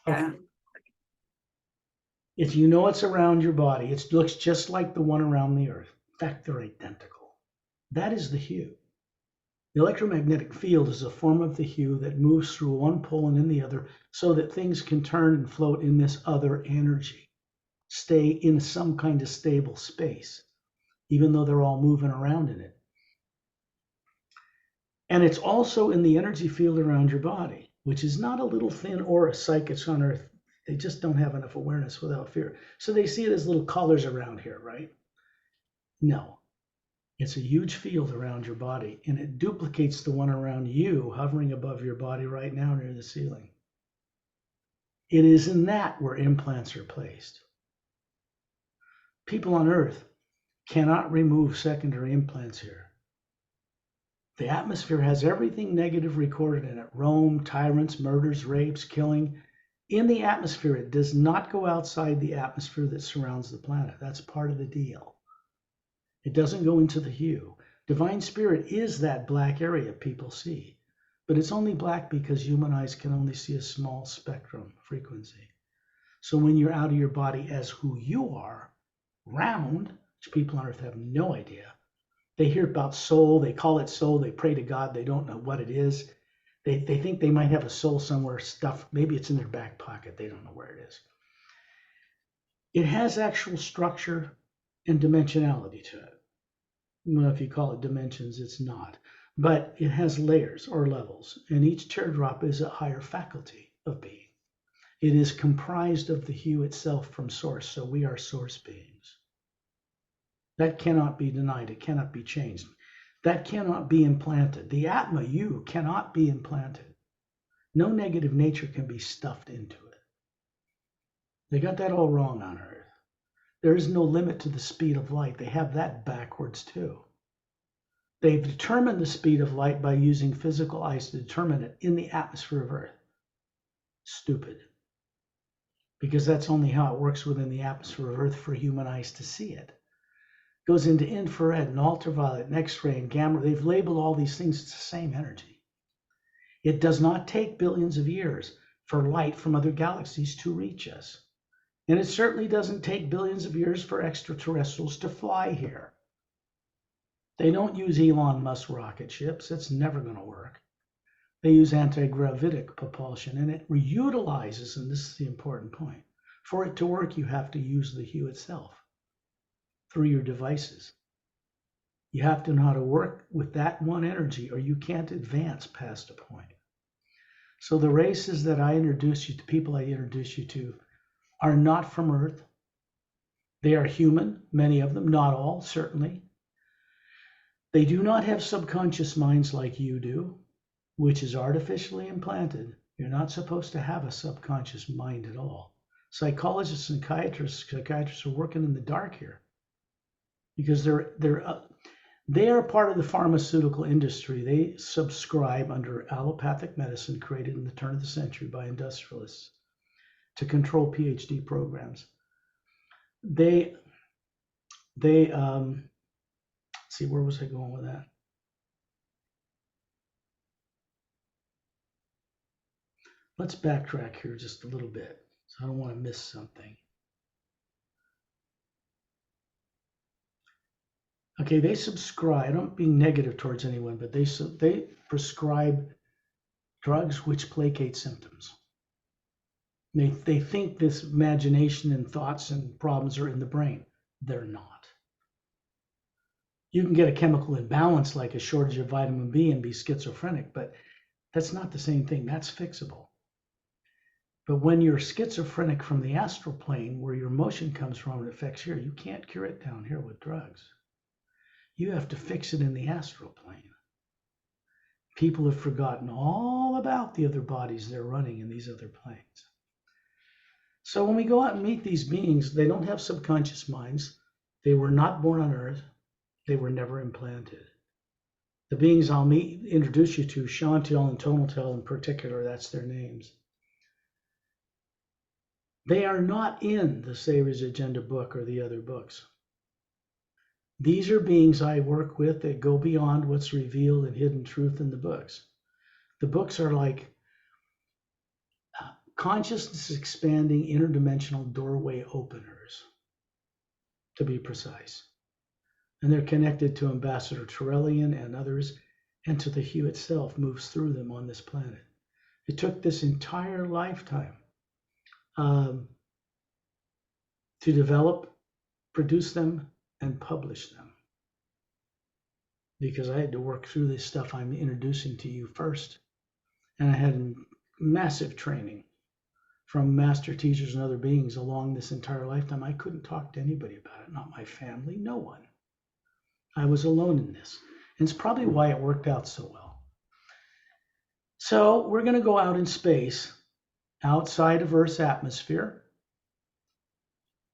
Yeah. If you know it's around your body, it looks just like the one around the earth. In fact, they're identical. That is the hue. The electromagnetic field is a form of the hue that moves through one pole and in the other so that things can turn and float in this other energy, stay in some kind of stable space, even though they're all moving around in it. And it's also in the energy field around your body, which is not a little thin aura. Psychics on Earth, they just don't have enough awareness without fear. So they see it as little collars around here, right? No, it's a huge field around your body, and it duplicates the one around you hovering above your body right now near the ceiling. It is in that where implants are placed. People on Earth cannot remove secondary implants here. The atmosphere has everything negative recorded in it: Rome, tyrants, murders, rapes, killing. In the atmosphere, it does not go outside the atmosphere that surrounds the planet. That's part of the deal. It doesn't go into the hue. Divine Spirit is that black area people see, but it's only black because human eyes can only see a small spectrum frequency. So when you're out of your body as who you are, round, which people on Earth have no idea, they hear about soul, they call it soul, they pray to God, they don't know what it is. They think they might have a soul somewhere stuffed, maybe it's in their back pocket, they don't know where it is. It has actual structure and dimensionality to it. Well, if you call it dimensions, it's not. But it has layers or levels, and each teardrop is a higher faculty of being. It is comprised of the hue itself from source, so we are source beings. That cannot be denied. It cannot be changed. That cannot be implanted. The Atma, you, cannot be implanted. No negative nature can be stuffed into it. They got that all wrong on Earth. There is no limit to the speed of light. They have that backwards too. They've determined the speed of light by using physical eyes to determine it in the atmosphere of Earth. Stupid. Because that's only how it works within the atmosphere of Earth for human eyes to see it. Goes into infrared and ultraviolet and X-ray and gamma. They've labeled all these things. It's the same energy. It does not take billions of years for light from other galaxies to reach us. And it certainly doesn't take billions of years for extraterrestrials to fly here. They don't use Elon Musk rocket ships. It's never going to work. They use anti-gravitic propulsion, and it reutilizes, and this is the important point, for it to work, you have to use the hue itself through your devices. You have to know how to work with that one energy, or you can't advance past a point. So the races that I introduce you to, people I introduce you to, are not from Earth. They are human, many of them, not all, certainly. They do not have subconscious minds like you do, which is artificially implanted. You're not supposed to have a subconscious mind at all. Psychologists and psychiatrists are working in the dark here because they are part of the pharmaceutical industry. They subscribe under allopathic medicine created in the turn of the century by industrialists to control PhD programs. They see, where was I going with that? Let's backtrack here just a little bit, so I don't want to miss something. Okay, they subscribe, I'm not being negative towards anyone, but they prescribe drugs which placate symptoms. They think this imagination and thoughts and problems are in the brain. They're not. You can get a chemical imbalance like a shortage of vitamin B and be schizophrenic, but that's not the same thing. That's fixable. But when you're schizophrenic from the astral plane, where your emotion comes from and affects here, you can't cure it down here with drugs. You have to fix it in the astral plane. People have forgotten all about the other bodies they're running in these other planes. So when we go out and meet these beings, they don't have subconscious minds. They were not born on Earth. They were never implanted. The beings I'll introduce you to, Chantel and Tonaltel in particular, that's their names. They are not in the Savior's Agenda book or the other books. These are beings I work with that go beyond what's revealed and hidden truth in the books. The books are like consciousness expanding interdimensional doorway openers, to be precise. And they're connected to Ambassador Trellian and others, and to the hue itself moves through them on this planet. It took this entire lifetime to develop, produce them, and publish them, because I had to work through this stuff I'm introducing to you first. And I had massive training from master teachers and other beings along this entire lifetime. I couldn't talk to anybody about it, not my family, no one. I was alone in this. And it's probably why it worked out so well. So we're going to go out in space, outside of Earth's atmosphere,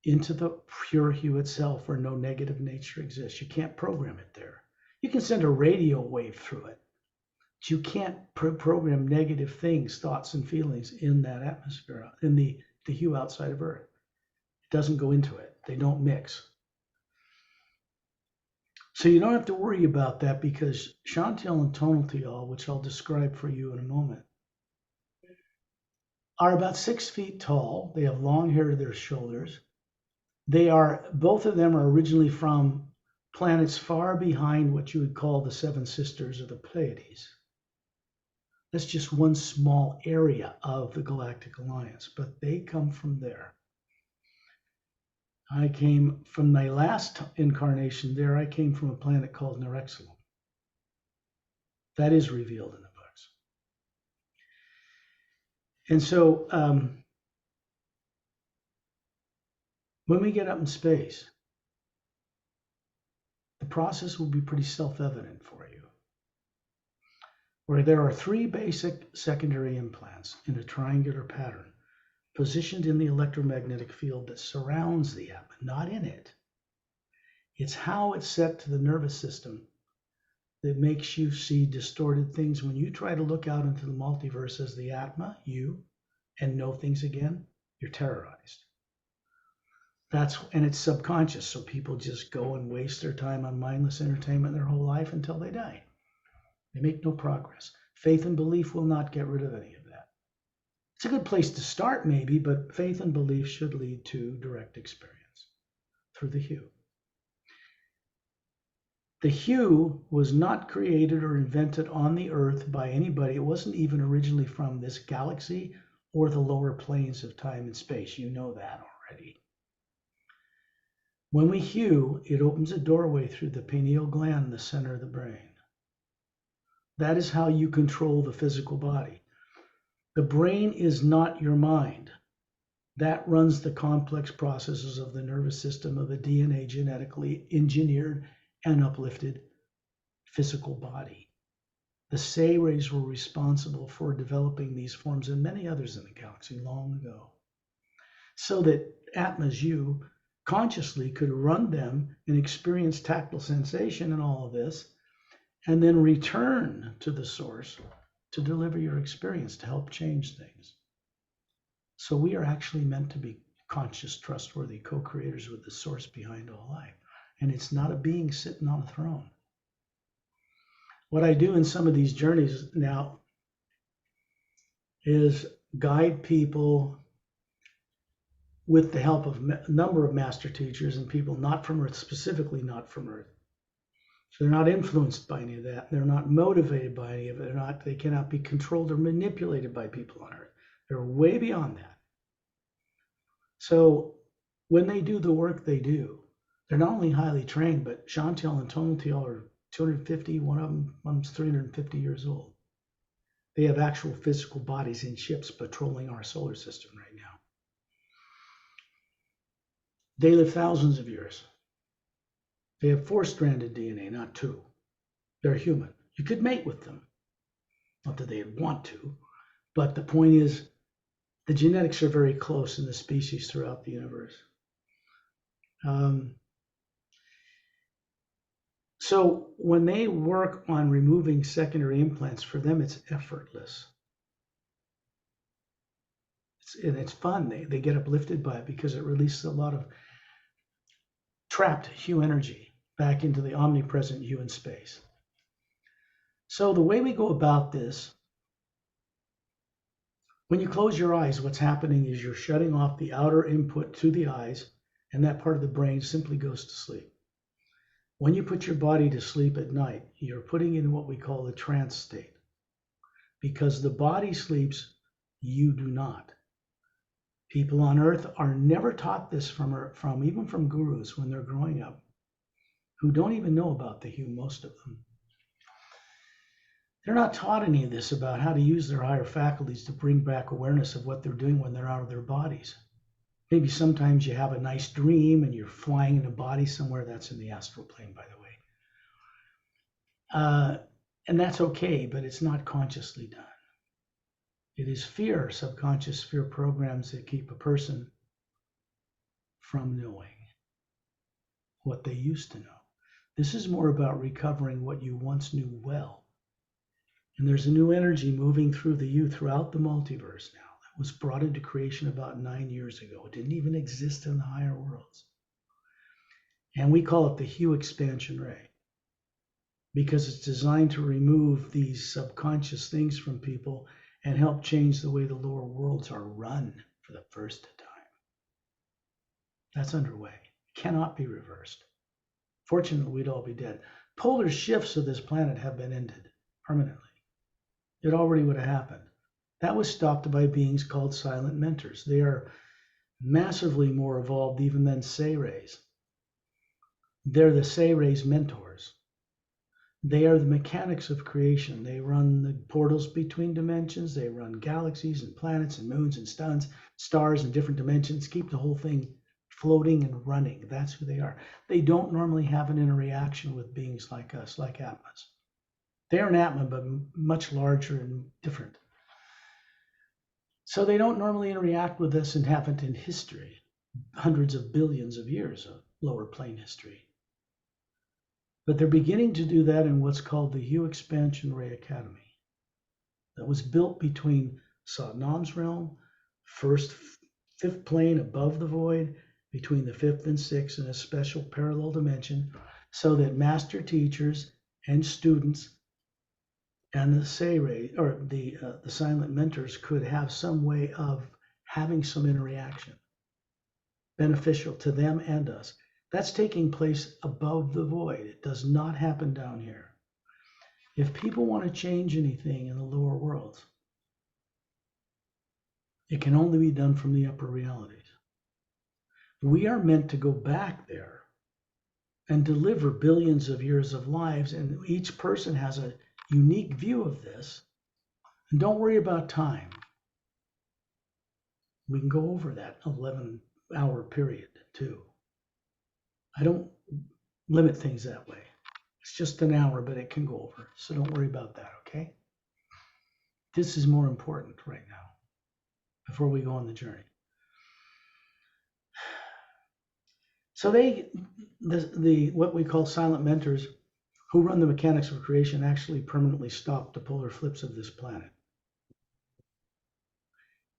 into the pure hue itself, where no negative nature exists. You can't program it there. You can send a radio wave through it, but you can't program negative things, thoughts and feelings in that atmosphere, in the hue outside of Earth. It doesn't go into it. They don't mix. So you don't have to worry about that, because Chantel and Tonaltial, which I'll describe for you in a moment, are about 6 feet tall. They have long hair to their shoulders. Both of them are originally from planets far behind what you would call the Seven Sisters of the Pleiades. That's just one small area of the Galactic Alliance, but they come from there. I came from my last incarnation there. I came from a planet called Nerexalum. That is revealed in the books. And so when we get up in space, the process will be pretty self-evident for you, where there are 3 basic secondary implants in a triangular pattern, positioned in the electromagnetic field that surrounds the atma, not in it. It's how it's set to the nervous system that makes you see distorted things. When you try to look out into the multiverse as the atma, you, and know things again, you're terrorized. And it's subconscious, so people just go and waste their time on mindless entertainment their whole life until they die. They make no progress. Faith and belief will not get rid of any of that. It's a good place to start maybe, but faith and belief should lead to direct experience through the hue. The hue was not created or invented on the earth by anybody. It wasn't even originally from this galaxy or the lower planes of time and space. You know that already. When we hue, it opens a doorway through the pineal gland in the center of the brain. That is how you control the physical body. The brain is not your mind. That runs the complex processes of the nervous system of a DNA genetically engineered and uplifted physical body. The Say rays were responsible for developing these forms and many others in the galaxy long ago, so that Atmas, you consciously could run them and experience tactile sensation and all of this, and then return to the source to deliver your experience, to help change things. So we are actually meant to be conscious, trustworthy co-creators with the source behind all life. And it's not a being sitting on a throne. What I do in some of these journeys now is guide people with the help of a number of master teachers and people not from Earth, specifically not from Earth. So they're not influenced by any of that. They're not motivated by any of it. They cannot be controlled or manipulated by people on Earth. They're way beyond that. So when they do the work they do, they're not only highly trained, but Chantel and Tonaltial are 250, one's 350 years old. They have actual physical bodies in ships patrolling our solar system right now. They live thousands of years. They have 4-stranded DNA, not 2. They're human. You could mate with them. Not that they'd want to, but the point is the genetics are very close in the species throughout the universe. So when they work on removing secondary implants, for them it's effortless. It's fun. They get uplifted by it because it releases a lot of trapped hue energy back into the omnipresent hue in space. So the way we go about this, When you close your eyes, what's happening is you're shutting off the outer input to the eyes, and that part of the brain simply goes to sleep. When you put your body to sleep at night, you're putting in what we call the trance state. Because the body sleeps, you do not. People on earth are never taught this even from gurus when they're growing up, who don't even know about the hue, most of them. They're not taught any of this about how to use their higher faculties to bring back awareness of what they're doing when they're out of their bodies. Maybe sometimes you have a nice dream and you're flying in a body somewhere. That's in the astral plane, by the way. And that's okay, but it's not consciously done. It is fear, subconscious fear programs that keep a person from knowing what they used to know. This is more about recovering what you once knew well. And there's a new energy moving through the you throughout the multiverse now that was brought into creation about 9 years ago. It didn't even exist in the higher worlds. And we call it the hue expansion ray because it's designed to remove these subconscious things from people and help change the way the lower worlds are run for the first time. That's underway. It cannot be reversed. Fortunately, we'd all be dead. Polar shifts of this planet have been ended permanently. It already would have happened. That was stopped by beings called silent mentors. They are massively more evolved even than Say-Rays. They're the Say-Rays mentors. They are the mechanics of creation. They run the portals between dimensions. They run galaxies and planets and moons and suns, stars and different dimensions, keep the whole thing floating and running. That's who they are. They don't normally have an interaction with beings like us, like Atmas. They are an Atma, but much larger and different. So they don't normally interact with us and haven't in history, hundreds of billions of years of lower plane history. But they're beginning to do that in what's called the Hue Expansion Ray Academy. That was built between Satnam's realm, fifth plane above the void, between the fifth and sixth in a special parallel dimension, so that master teachers and students and the Say-Ray, or the silent mentors, could have some way of having some interaction, beneficial to them and us. That's taking place above the void. It does not happen down here. If people want to change anything in the lower worlds, it can only be done from the upper realities. We are meant to go back there and deliver billions of years of lives, and each person has a unique view of this. And don't worry about time. We can go over that 11-hour period too. I don't limit things that way. It's just an hour, but it can go over. So don't worry about that, okay? This is more important right now before we go on the journey. So what we call silent mentors who run the mechanics of creation actually permanently stop the polar flips of this planet.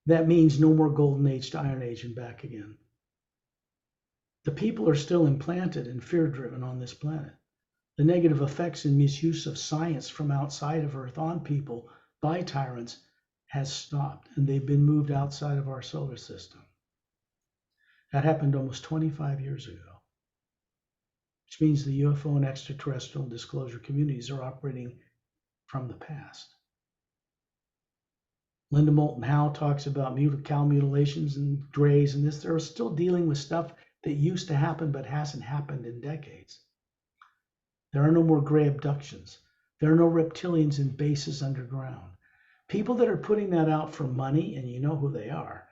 That means no more golden age to iron age and back again. The people are still implanted and fear-driven on this planet. The negative effects and misuse of science from outside of Earth on people by tyrants has stopped, and they've been moved outside of our solar system. That happened almost 25 years ago, which means the UFO and extraterrestrial disclosure communities are operating from the past. Linda Moulton Howe talks about cow mutilations and drays and this. They're still dealing with stuff that used to happen but hasn't happened in decades. There are no more gray abductions. There are no reptilians in bases underground. People that are putting that out for money, and you know who they are,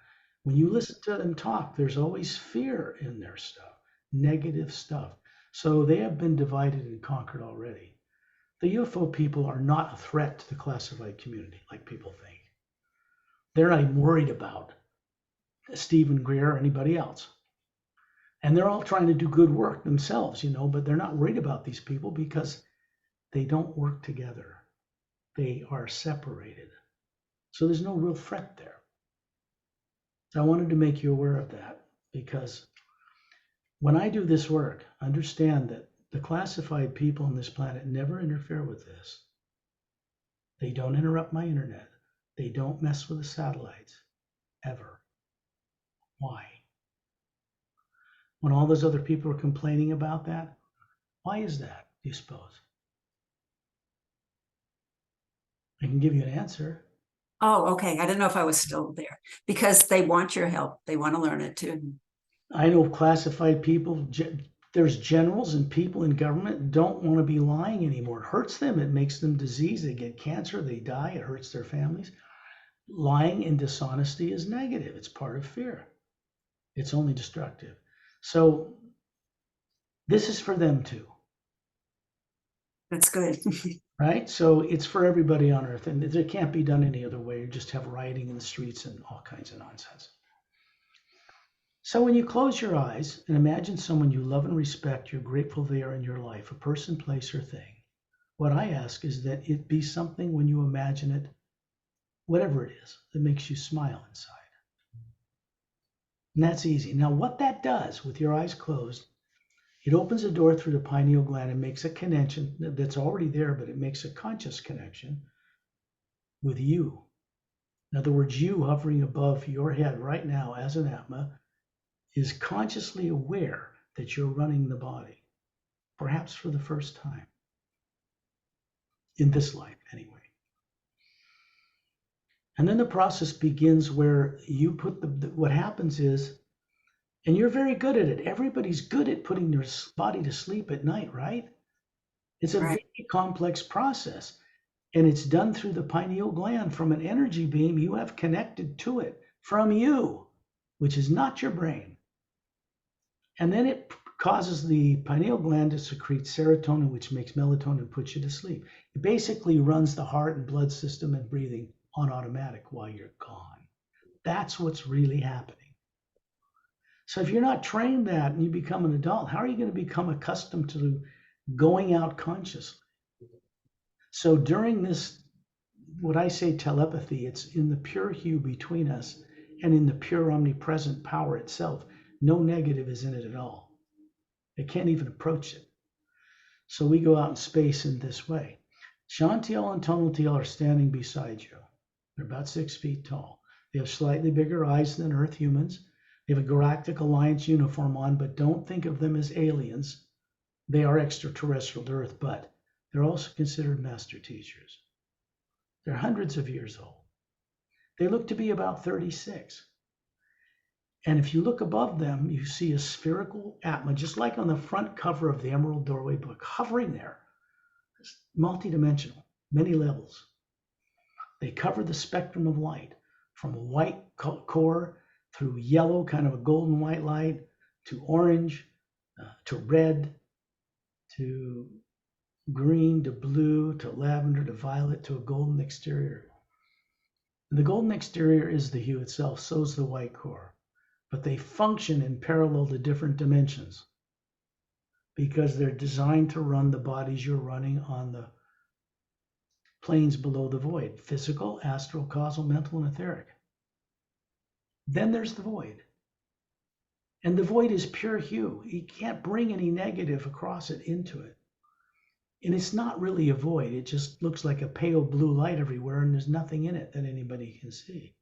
when you listen to them talk, there's always fear in their stuff, negative stuff. So they have been divided and conquered already. The UFO people are not a threat to the classified community like people think. They're not even worried about Stephen Greer or anybody else. And they're all trying to do good work themselves, but they're not worried about these people because they don't work together. They are separated. So there's no real threat there. I wanted to make you aware of that because when I do this work, understand that the classified people on this planet never interfere with this. They don't interrupt my internet. They don't mess with the satellites, ever. Why? When all those other people are complaining about that, why is that, do you suppose? I can give you an answer. Oh, okay. I didn't know if I was still there because they want your help. They want to learn it too. I know classified people, there's generals and people in government don't want to be lying anymore. It hurts them. It makes them diseased. They get cancer. They die. It hurts their families. Lying and dishonesty is negative. It's part of fear. It's only destructive. So this is for them too, That's good. right? So it's for everybody on earth, and it can't be done any other way. You just have rioting in the streets and all kinds of nonsense. So when you close your eyes and imagine someone you love and respect, you're grateful they are in your life, a person, place, or thing. What I ask is that it be something when you imagine it, whatever it is, that makes you smile inside. And that's easy. Now, what that does with your eyes closed, it opens a door through the pineal gland and makes a connection that's already there, but it makes a conscious connection with you. In other words, you hovering above your head right now as an Atma is consciously aware that you're running the body, perhaps for the first time in this life, anyway. And then the process begins where you put what happens is, and you're very good at it. Everybody's good at putting their body to sleep at night, right? It's a Right. very complex process, and it's done through the pineal gland from an energy beam you have connected to it from you, which is not your brain. And then it causes the pineal gland to secrete serotonin, which makes melatonin and puts you to sleep. It basically runs the heart and blood system and breathing on automatic while you're gone. That's what's really happening. So if you're not trained that and you become an adult, how are you going to become accustomed to going out consciously? So during this, what I say telepathy, it's in the pure hue between us and in the pure omnipresent power itself. No negative is in it at all. They can't even approach it. So we go out in space in this way. Shantiel and Tonatiel are standing beside you. They're about 6 feet tall. They have slightly bigger eyes than Earth humans. They have a Galactic Alliance uniform on, but don't think of them as aliens. They are extraterrestrial to Earth, but they're also considered master teachers. They're hundreds of years old. They look to be about 36. And if you look above them, you see a spherical Atma, just like on the front cover of the Emerald Doorway book, hovering there. It's multidimensional, many levels. They cover the spectrum of light from a white core through yellow, kind of a golden white light, to orange, to red, to green, to blue, to lavender, to violet, to a golden exterior. The golden exterior is the hue itself, so is the white core. But they function in parallel to different dimensions because they're designed to run the bodies you're running on the planes below the void: physical, astral, causal, mental, and etheric. Then there's the void. And the void is pure hue. You can't bring any negative across it into it. And it's not really a void. It just looks like a pale blue light everywhere, and there's nothing in it that anybody can see.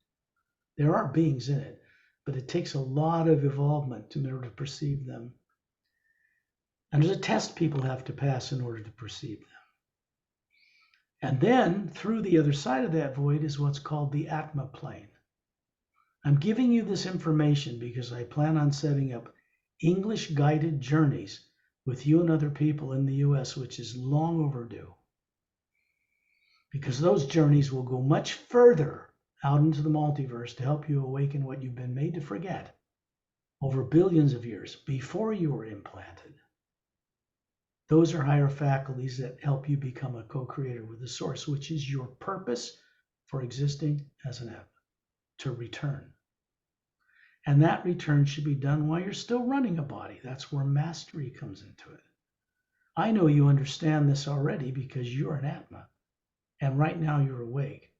There are beings in it, but it takes a lot of evolvement in order to perceive them. And there's a test people have to pass in order to perceive them. And then through the other side of that void is what's called the Atma plane. I'm giving you this information because I plan on setting up English guided journeys with you and other people in the US, which is long overdue. Because those journeys will go much further out into the multiverse to help you awaken what you've been made to forget over billions of years before you were implanted. Those are higher faculties that help you become a co-creator with the source, which is your purpose for existing as an Atma, to return. And that return should be done while you're still running a body. That's where mastery comes into it. I know you understand this already because you're an Atma. And right now you're awake.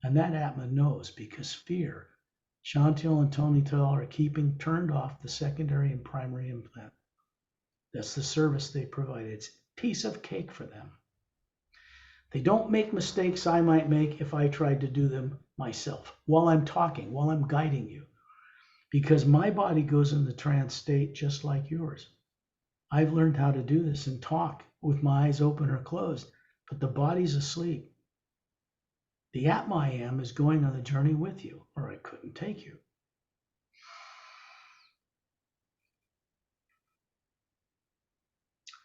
And that Atma knows because fear, Chantel and Tony Tell are keeping turned off the secondary and primary implant. That's the service they provide. It's a piece of cake for them. They don't make mistakes I might make if I tried to do them myself while I'm talking, while I'm guiding you, because my body goes in the trance state just like yours. I've learned how to do this and talk with my eyes open or closed, but the body's asleep. The Atma I am is going on the journey with you, or I couldn't take you.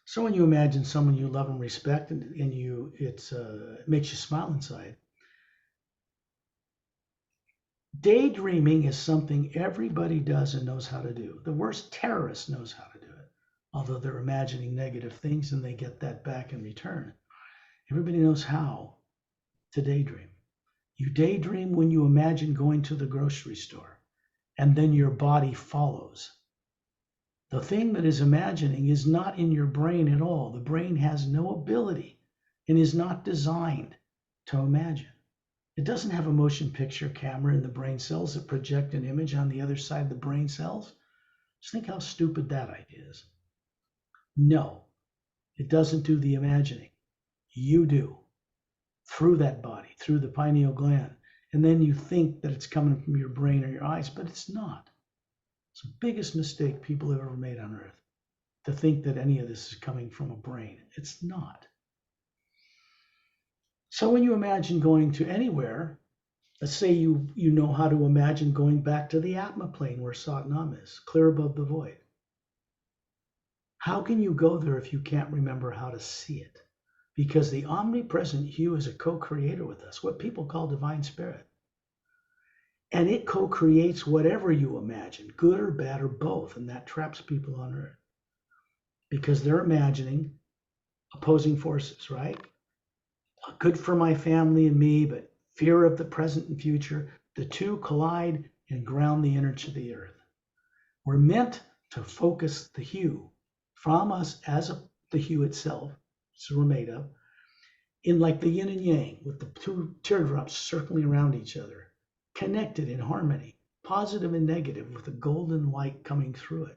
So when you imagine someone you love and respect, and it makes you smile inside. Daydreaming is something everybody does and knows how to do. The worst terrorist knows how to do it, although they're imagining negative things and they get that back in return. Everybody knows how to daydream. You daydream when you imagine going to the grocery store, and then your body follows. The thing that is imagining is not in your brain at all. The brain has no ability and is not designed to imagine. It doesn't have a motion picture camera in the brain cells that project an image on the other side of the brain cells. Just think how stupid that idea is. No, it doesn't do the imagining. You do. Through that body, through the pineal gland. And then you think that it's coming from your brain or your eyes, but it's not. It's the biggest mistake people have ever made on earth, to think that any of this is coming from a brain. It's not. So when you imagine going to anywhere, let's say you know how to imagine going back to the Atma plane where Satnam is, clear above the void. How can you go there if you can't remember how to see it? Because the omnipresent you is a co-creator with us, what people call divine spirit. And it co-creates whatever you imagine, good or bad or both, and that traps people on earth. Because they're imagining opposing forces, right? Good for my family and me, but fear of the present and future. The two collide and ground the energy of the earth. We're meant to focus the hue from us as the hue itself, so we're made of, in like the yin and yang, with the two teardrops circling around each other, connected in harmony, positive and negative, with a golden light coming through it.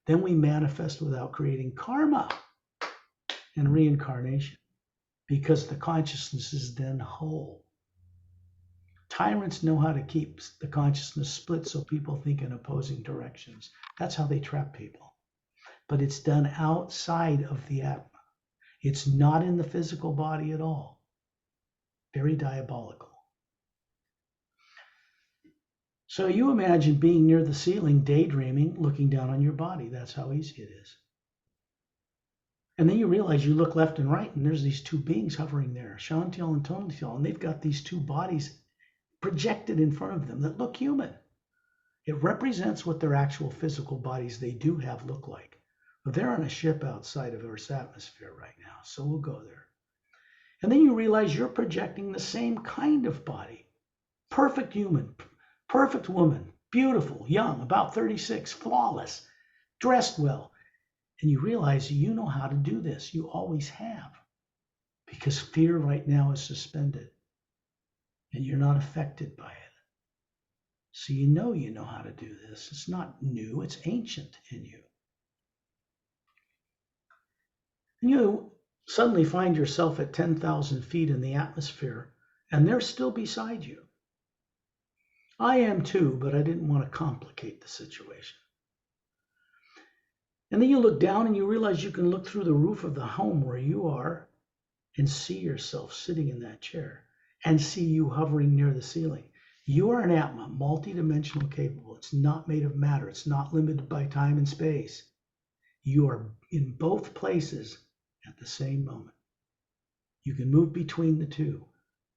Then we manifest without creating karma and reincarnation, because the consciousness is then whole. Tyrants know how to keep the consciousness split so people think in opposing directions. That's how they trap people. But it's done outside of the Atma. It's not in the physical body at all. Very diabolical. So you imagine being near the ceiling, daydreaming, looking down on your body. That's how easy it is. And then you realize you look left and right, and there's these two beings hovering there, Shantiel and Tonatiel, and they've got these two bodies projected in front of them that look human. It represents what their actual physical bodies they do have look like. But they're on a ship outside of Earth's atmosphere right now, so we'll go there. And then you realize you're projecting the same kind of body. Perfect human, perfect woman, beautiful, young, about 36, flawless, dressed well. And you realize you know how to do this. You always have. Because fear right now is suspended. And you're not affected by it. So you know how to do this. It's not new, it's ancient in you. And you suddenly find yourself at 10,000 feet in the atmosphere, and they're still beside you. I am too, but I didn't want to complicate the situation. And then you look down and you realize you can look through the roof of the home where you are and see yourself sitting in that chair and see you hovering near the ceiling. You are an Atma, multidimensional capable. It's not made of matter. It's not limited by time and space. You are in both places at the same moment. You can move between the two,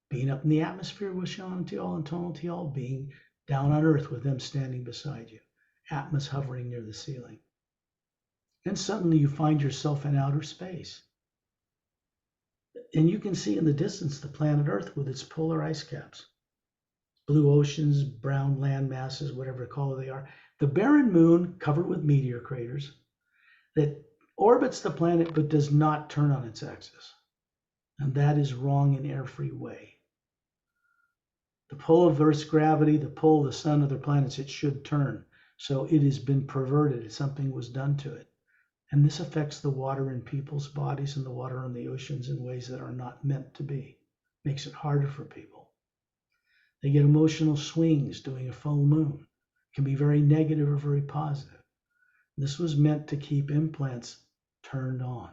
being up in the atmosphere with Shantiel and Tonatiel, being down on earth with them standing beside you. Atma's hovering near the ceiling. Then suddenly you find yourself in outer space. And you can see in the distance the planet Earth with its polar ice caps. Blue oceans, brown land masses, whatever color they are. The barren moon covered with meteor craters that orbits the planet but does not turn on its axis. And that is wrong in every way. The pull of Earth's gravity, the pull of the sun, other planets, it should turn. So it has been perverted. Something was done to it. And this affects the water in people's bodies and the water in the oceans in ways that are not meant to be. makes it harder for people. They get emotional swings doing a full moon. It can be very negative or very positive. This was meant to keep implants turned on.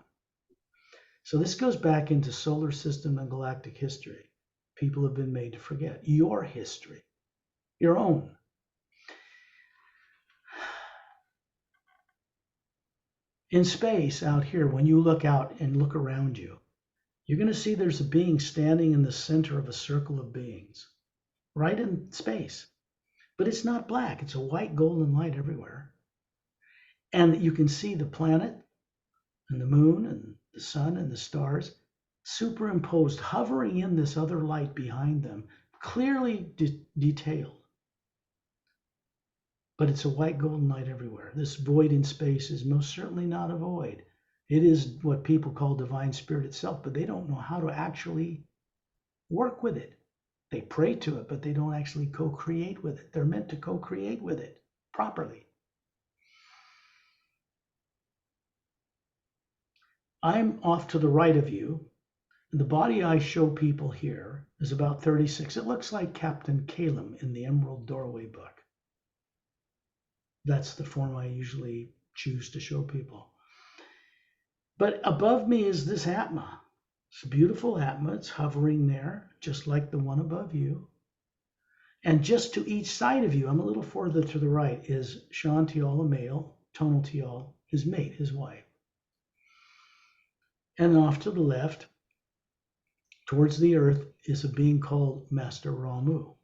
So this goes back into solar system and galactic history. People have been made to forget your history, your own. In space out here, when you look out and look around you, you're going to see there's a being standing in the center of a circle of beings, right in space. But it's not black, it's a white golden light everywhere. And you can see the planet and the moon and the sun and the stars superimposed, hovering in this other light behind them, clearly detailed. But it's a white golden light everywhere. This void in space is most certainly not a void. It is what people call divine spirit itself, but they don't know how to actually work with it. They pray to it, but they don't actually co-create with it. They're meant to co-create with it properly. I'm off to the right of you. The body I show people here is about 36. It looks like Captain Calum in the Emerald Doorway book. That's the form I usually choose to show people. But above me is this Atma. It's a beautiful Atma. It's hovering there, just like the one above you. And just to each side of you, I'm a little further to the right, is Shan Tial, a male, Tonal Tial, his mate, his wife. And off to the left, towards the earth, is a being called Master Ramu.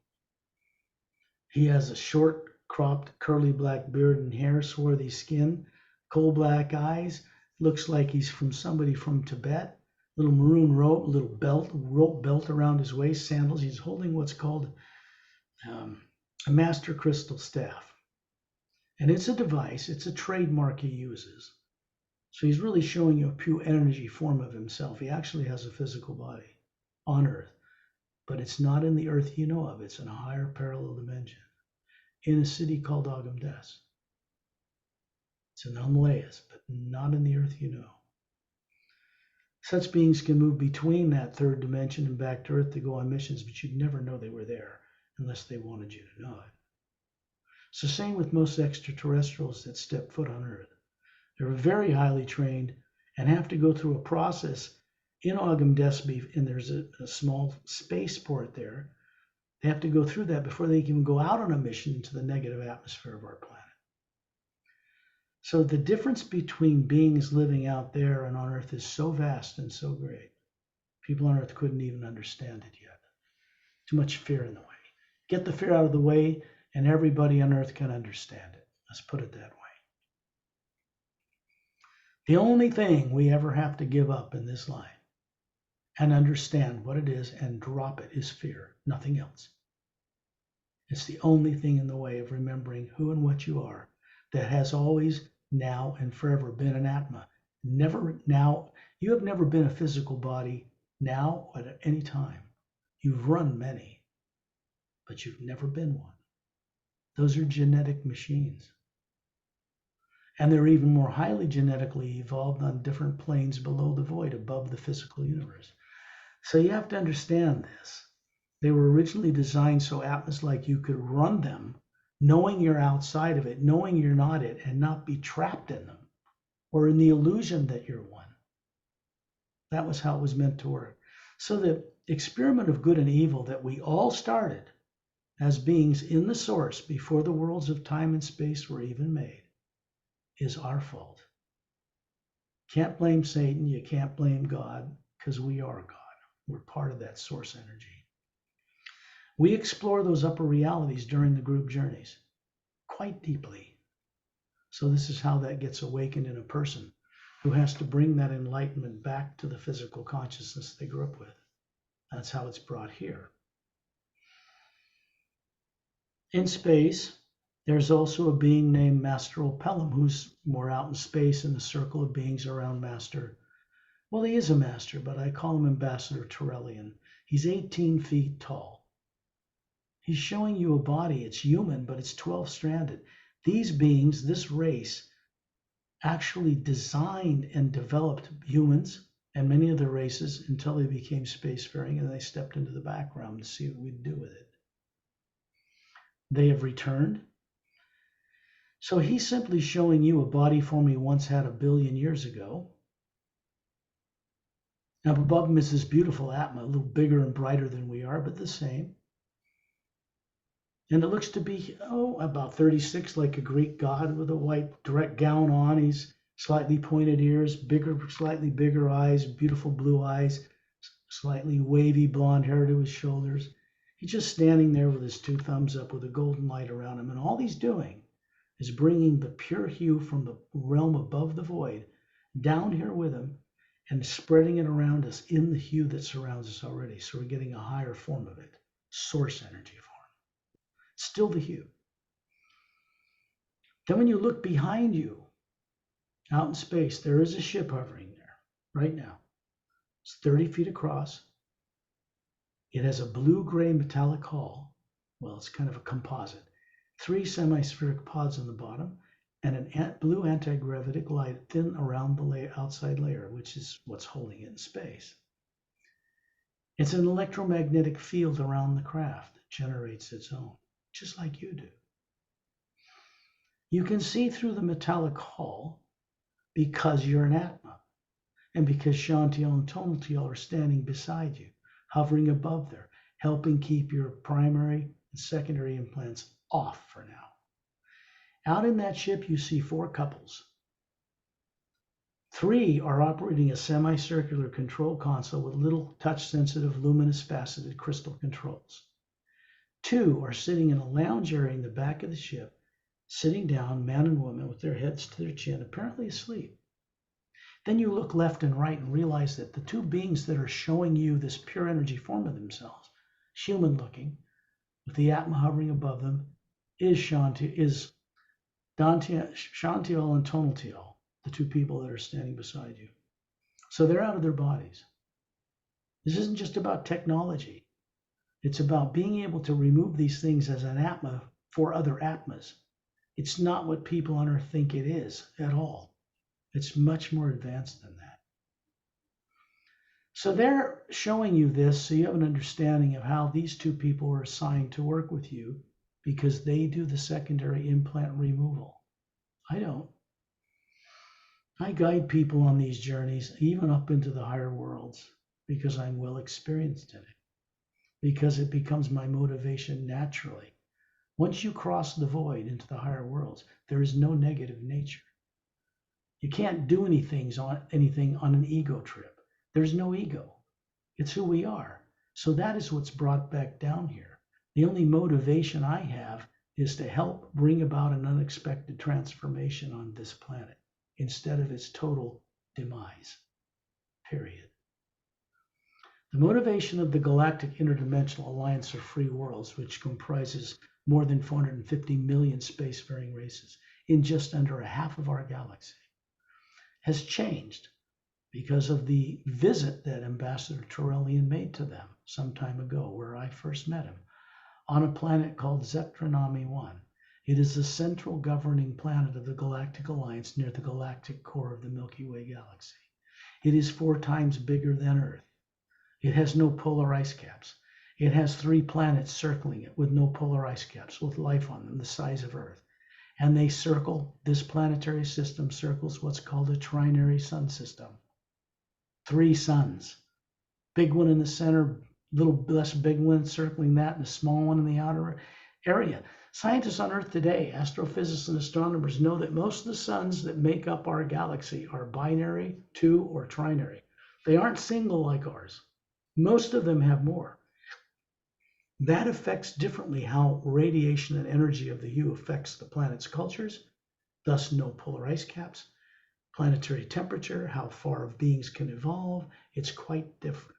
He has a short, cropped, curly black beard and hair, swarthy skin, coal black eyes. Looks like he's from somebody from Tibet. Little maroon robe, little rope belt around his waist, sandals. He's holding what's called a master crystal staff. And it's a device, it's a trademark he uses. So he's really showing you a pure energy form of himself. He actually has a physical body on Earth, but it's not in the Earth you know of. It's in a higher parallel dimension in a city called Agamdes. It's in the Himalayas, but not in the Earth you know. Such beings can move between that third dimension and back to Earth to go on missions, but you'd never know they were there unless they wanted you to know it. So same with most extraterrestrials that step foot on Earth. They're very highly trained and have to go through a process in Agamdes, and there's a small spaceport there. They have to go through that before they can even go out on a mission into the negative atmosphere of our planet. So the difference between beings living out there and on Earth is so vast and so great. People on Earth couldn't even understand it yet. Too much fear in the way. Get the fear out of the way, and everybody on Earth can understand it. Let's put it that way. The only thing we ever have to give up in this life and understand what it is and drop it is fear, nothing else. It's the only thing in the way of remembering who and what you are that has always, now, and forever been an Atma. Never now, you have never been a physical body now or at any time. You've run many, but you've never been one. Those are genetic machines. And they're even more highly genetically evolved on different planes below the void, above the physical universe. So you have to understand this. They were originally designed so Atmas like you could run them, knowing you're outside of it, knowing you're not it, and not be trapped in them or in the illusion that you're one. That was how it was meant to work. So the experiment of good and evil that we all started as beings in the source before the worlds of time and space were even made is our fault. Can't blame Satan, you can't blame God, because we are God. We're part of that source energy. We explore those upper realities during the group journeys quite deeply. So this is how that gets awakened in a person who has to bring that enlightenment back to the physical consciousness they grew up with. That's how it's brought here. In space, there's also a being named Master Pelham, who's more out in space in the circle of beings around Master. Well, he is a master, but I call him Ambassador Torellian. He's 18 feet tall. He's showing you a body. It's human, but it's 12-stranded. These beings, this race, actually designed and developed humans and many of the races until they became spacefaring and they stepped into the background to see what we'd do with it. They have returned. So he's simply showing you a body form he once had 1 billion years ago. Now above him is this beautiful Atma, a little bigger and brighter than we are, but the same. And it looks to be, about 36, like a Greek god with a white direct gown on. He's slightly pointed ears, slightly bigger eyes, beautiful blue eyes, slightly wavy blonde hair to his shoulders. He's just standing there with his 2 thumbs up with a golden light around him. And all he's doing is bringing the pure hue from the realm above the void down here with him and spreading it around us in the hue that surrounds us already. So we're getting a higher form of it, source energy form. Still the hue. Then when you look behind you, out in space, there is a ship hovering there right now. It's 30 feet across. It has a blue-gray metallic hull. Well, it's kind of a composite. 3 semi-spheric pods on the bottom and a blue anti-gravitic light thin around the outside layer, which is what's holding it in space. It's an electromagnetic field around the craft that generates its own, just like you do. You can see through the metallic hull because you're an Atma, and because Shantiel and Tonatiel are standing beside you, hovering above there, helping keep your primary and secondary implants off for now. Out in that ship, you see 4 couples. 3 are operating a semicircular control console with little touch-sensitive, luminous, faceted crystal controls. 2 are sitting in a lounge area in the back of the ship, sitting down, man and woman, with their heads to their chin, apparently asleep. Then you look left and right and realize that the 2 beings that are showing you this pure energy form of themselves, human-looking, with the Atma hovering above them, is Shantiel and Tonatiel, the 2 people that are standing beside you. So they're out of their bodies. This isn't just about technology. It's about being able to remove these things as an Atma for other Atmas. It's not what people on Earth think it is at all. It's much more advanced than that. So they're showing you this so you have an understanding of how these 2 people are assigned to work with you, because they do the secondary implant removal. I don't. I guide people on these journeys, even up into the higher worlds, because I'm well experienced in it, because it becomes my motivation naturally. Once you cross the void into the higher worlds, there is no negative nature. You can't do anything on an ego trip. There's no ego. It's who we are. So that is what's brought back down here. The only motivation I have is to help bring about an unexpected transformation on this planet instead of its total demise. Period. The motivation of the Galactic Interdimensional Alliance of Free Worlds, which comprises more than 450 million spacefaring races in just under a half of our galaxy, has changed because of the visit that Ambassador Torellian made to them some time ago, where I first met him, on a planet called Zetranami 1. It is the central governing planet of the Galactic Alliance near the galactic core of the Milky Way galaxy. It is 4 times bigger than Earth. It has no polar ice caps. It has 3 planets circling it with no polar ice caps, with life on them the size of Earth. And they circle, this planetary system circles what's called a trinary sun system. 3 suns. Big one in the center, little less big one circling that, and a small one in the outer area. Scientists on Earth today, astrophysicists and astronomers, know that most of the suns that make up our galaxy are binary, 2, or trinary. They aren't single like ours. Most of them have more. That affects differently how radiation and energy of the hue affects the planet's cultures, thus no polar ice caps, planetary temperature, how far beings can evolve. It's quite different.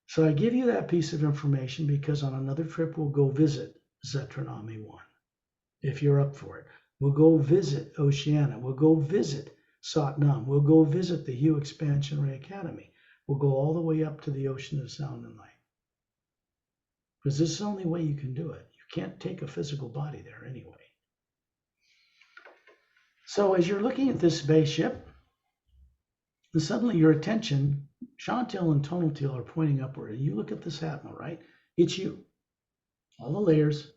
So I give you that piece of information because on another trip we'll go visit Zetranami 1, if you're up for it. We'll go visit Oceania. We'll go visit Satnam. We'll go visit the Hue Expansion Ray Academy. We'll go all the way up to the Ocean of Sound and Light. Because this is the only way you can do it. You can't take a physical body there anyway. So as you're looking at this spaceship, And suddenly your attention, Chantel and tonal teal are pointing upward, and you look at this Atma, right? It's you. All the layers.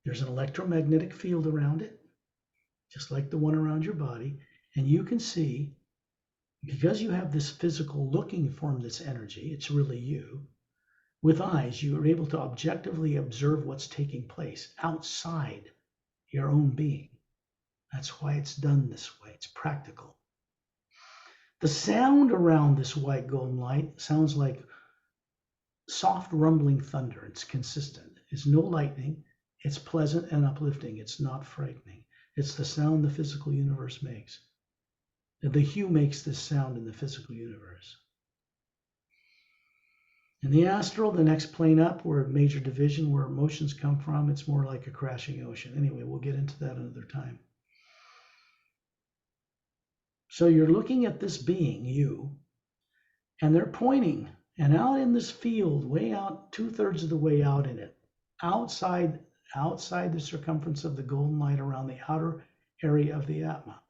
There's an electromagnetic field around it, just like the one around your body. And you can see, because you have this physical looking form, this energy, it's really you. With eyes, you are able to objectively observe what's taking place outside your own being. That's why it's done this way. It's practical. The sound around this white golden light sounds like soft rumbling thunder. It's consistent. It's no lightning. It's pleasant and uplifting. It's not frightening. It's the sound the physical universe makes. The hue makes this sound in the physical universe. In the astral, the next plane up, where major division, where emotions come from, it's more like a crashing ocean. Anyway, we'll get into that another time. So you're looking at this being, you, and they're pointing, and out in this field, way out, 2/3 of the way out in it, outside the circumference of the golden light around the outer area of the Atma,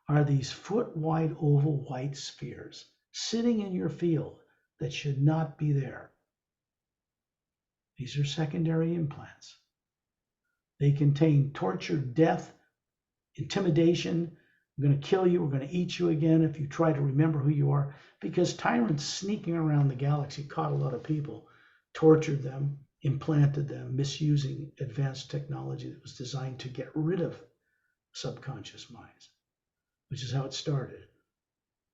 are these foot-wide oval white spheres sitting in your field that should not be there. These are secondary implants. They contain torture, death, intimidation. We're going to kill you. We're going to eat you again if you try to remember who you are. Because tyrants sneaking around the galaxy caught a lot of people, tortured them, implanted them, misusing advanced technology that was designed to get rid of subconscious minds, which is how it started.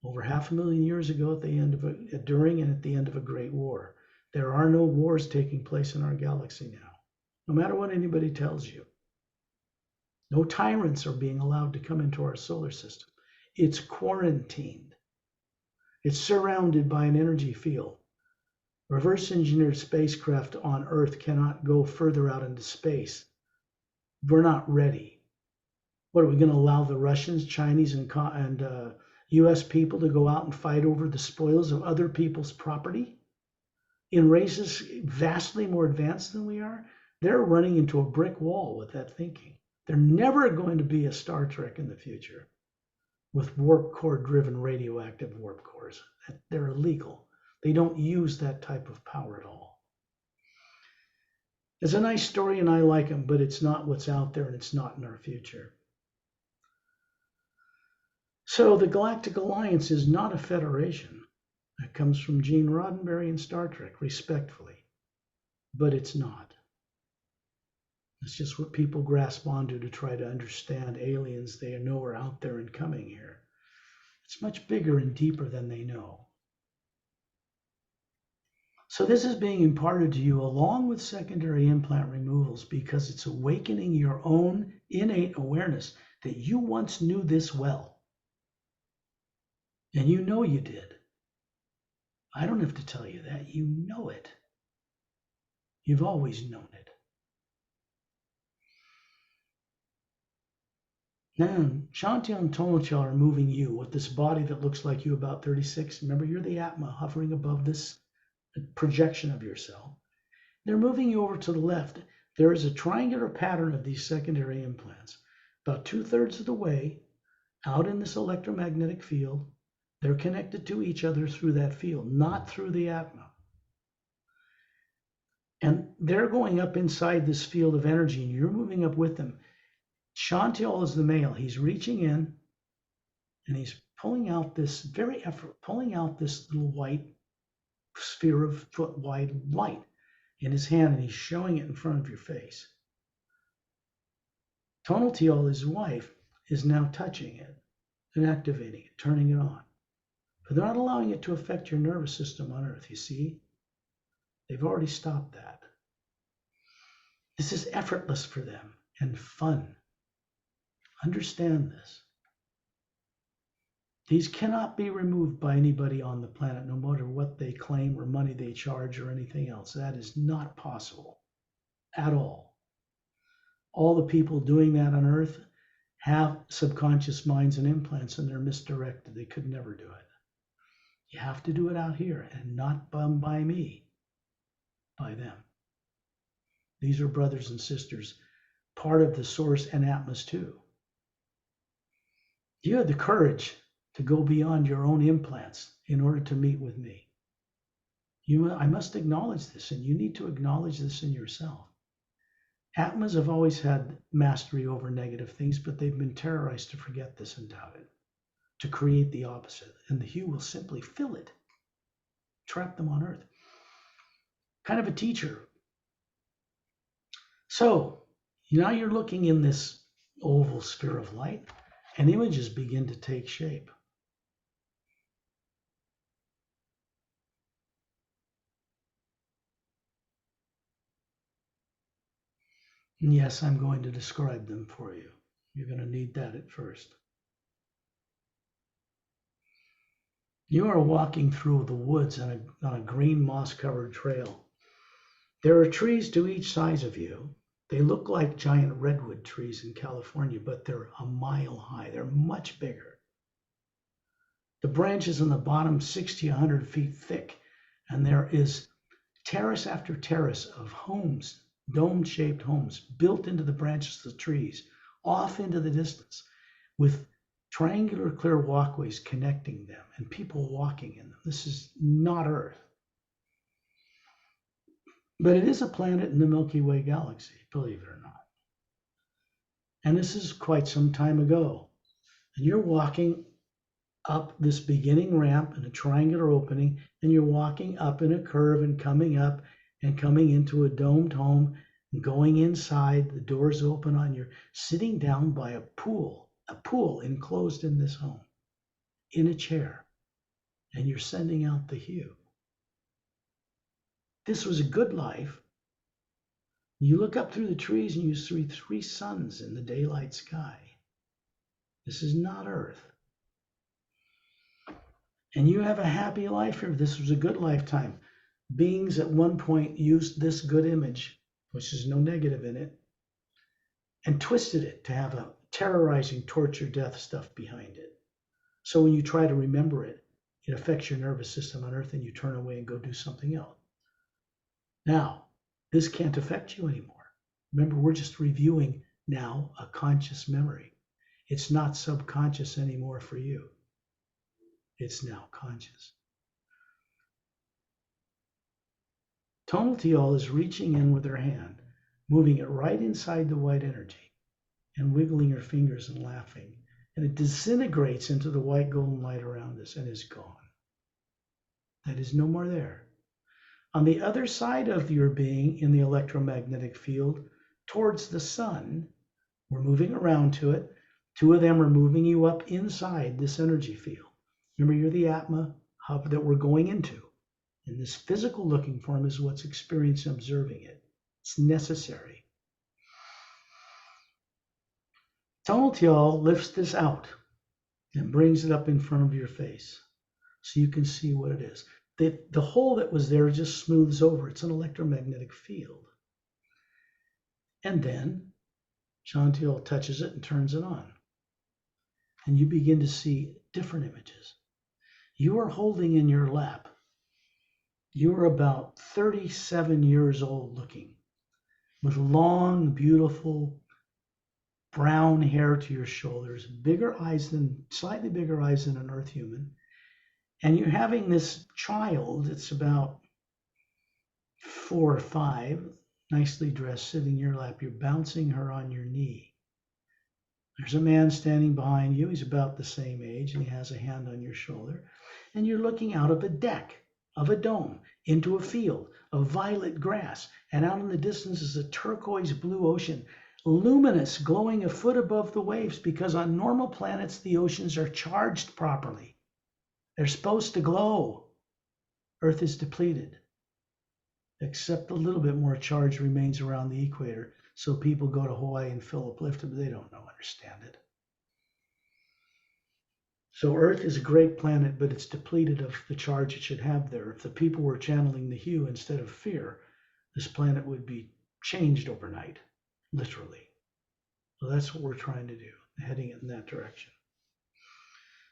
Over 500,000 years ago, at the end of during and at the end of a great war. There are no wars taking place in our galaxy now, no matter what anybody tells you. No tyrants are being allowed to come into our solar system. It's quarantined. It's surrounded by an energy field. Reverse engineered spacecraft on Earth cannot go further out into space. We're not ready. What, are we going to allow the Russians, Chinese, and US people to go out and fight over the spoils of other people's property? In races vastly more advanced than we are, they're running into a brick wall with that thinking. They're never going to be a Star Trek in the future with warp core driven radioactive warp cores. They're illegal. They don't use that type of power at all. It's a nice story and I like them, but it's not what's out there and it's not in our future. So the Galactic Alliance is not a federation. That comes from Gene Roddenberry in Star Trek, respectfully. But it's not. It's just what people grasp onto to try to understand aliens they know are out there and coming here. It's much bigger and deeper than they know. So this is being imparted to you along with secondary implant removals because it's awakening your own innate awareness that you once knew this well. And you know you did. I don't have to tell you that. You know it. You've always known it. Now, Shanti and Tonachal are moving you with this body that looks like you about 36. Remember, you're the Atma hovering above this projection of yourself. They're moving you over to the left. There is a triangular pattern of these secondary implants. About 2/3 of the way out in this electromagnetic field, they're connected to each other through that field, not through the Atma. And they're going up inside this field of energy, and you're moving up with them. Chantal is the male. He's reaching in and he's pulling out this little white sphere of foot wide light in his hand, and he's showing it in front of your face. Tonal Teal, his wife, is now touching it and activating it, turning it on. But they're not allowing it to affect your nervous system on Earth, you see? They've already stopped that. This is effortless for them and fun. Understand this. These cannot be removed by anybody on the planet, no matter what they claim or money they charge or anything else. That is not possible at all. All the people doing that on Earth have subconscious minds and implants, and they're misdirected. They could never do it. You have to do it out here, and not by me, by them. These are brothers and sisters, part of the source and Atmas too. You had the courage to go beyond your own implants in order to meet with me. I must acknowledge this, and you need to acknowledge this in yourself. Atmas have always had mastery over negative things, but they've been terrorized to forget this and doubt it, to create the opposite, and the hue will simply fill it, trap them on earth. Kind of a teacher. So now you're looking in this oval sphere of light, and images begin to take shape. And yes, I'm going to describe them for you. You're going to need that at first. You are walking through the woods on a green moss-covered trail. There are trees to each side of you. They look like giant redwood trees in California, but they're a mile high. They're much bigger. The branches on the bottom 60, 100 feet thick, and there is terrace after terrace of homes, dome-shaped homes, built into the branches of the trees, off into the distance, with triangular clear walkways connecting them and people walking in them. This is not Earth. But it is a planet in the Milky Way galaxy, believe it or not. And this is quite some time ago. And you're walking up this beginning ramp in a triangular opening, and you're walking up in a curve and coming up and coming into a domed home and going inside. The doors open on you're sitting down by a pool enclosed in this home, in a chair, and you're sending out the hue. This was a good life. You look up through the trees and you see 3 suns in the daylight sky. This is not Earth. And you have a happy life here. This was a good lifetime. Beings at one point used this good image, which is no negative in it, and twisted it to have a terrorizing torture, death stuff behind it. So when you try to remember it, it affects your nervous system on Earth and you turn away and go do something else. Now, this can't affect you anymore. Remember, we're just reviewing now a conscious memory. It's not subconscious anymore for you. It's now conscious. Tonal Teal is reaching in with her hand, moving it right inside the white energy, and wiggling her fingers and laughing. And it disintegrates into the white golden light around us and is gone. That is no more there. On the other side of your being in the electromagnetic field, towards the sun, we're moving around to it. 2 of them are moving you up inside this energy field. Remember, you're the Atma hub that we're going into. And this physical looking form is what's experiencing, observing it. It's necessary. Tonal Teal lifts this out and brings it up in front of your face so you can see what it is. The hole that was there just smooths over. It's an electromagnetic field. And then Chantil touches it and turns it on. And you begin to see different images. You are holding in your lap. You are about 37 years old looking, with long, beautiful brown hair to your shoulders, slightly bigger eyes than an Earth human. And you're having this child, it's about 4 or 5, nicely dressed, sitting in your lap. You're bouncing her on your knee. There's a man standing behind you. He's about the same age, and he has a hand on your shoulder. And you're looking out of a deck of a dome into a field of violet grass. And out in the distance is a turquoise blue ocean, luminous, glowing a foot above the waves, because on normal planets, the oceans are charged properly. They're supposed to glow. Earth is depleted, except a little bit more charge remains around the equator. So people go to Hawaii and feel uplifted, but they don't understand it. So Earth is a great planet, but it's depleted of the charge it should have there. If the people were channeling the hue instead of fear, this planet would be changed overnight, literally. So that's what we're trying to do, heading in that direction.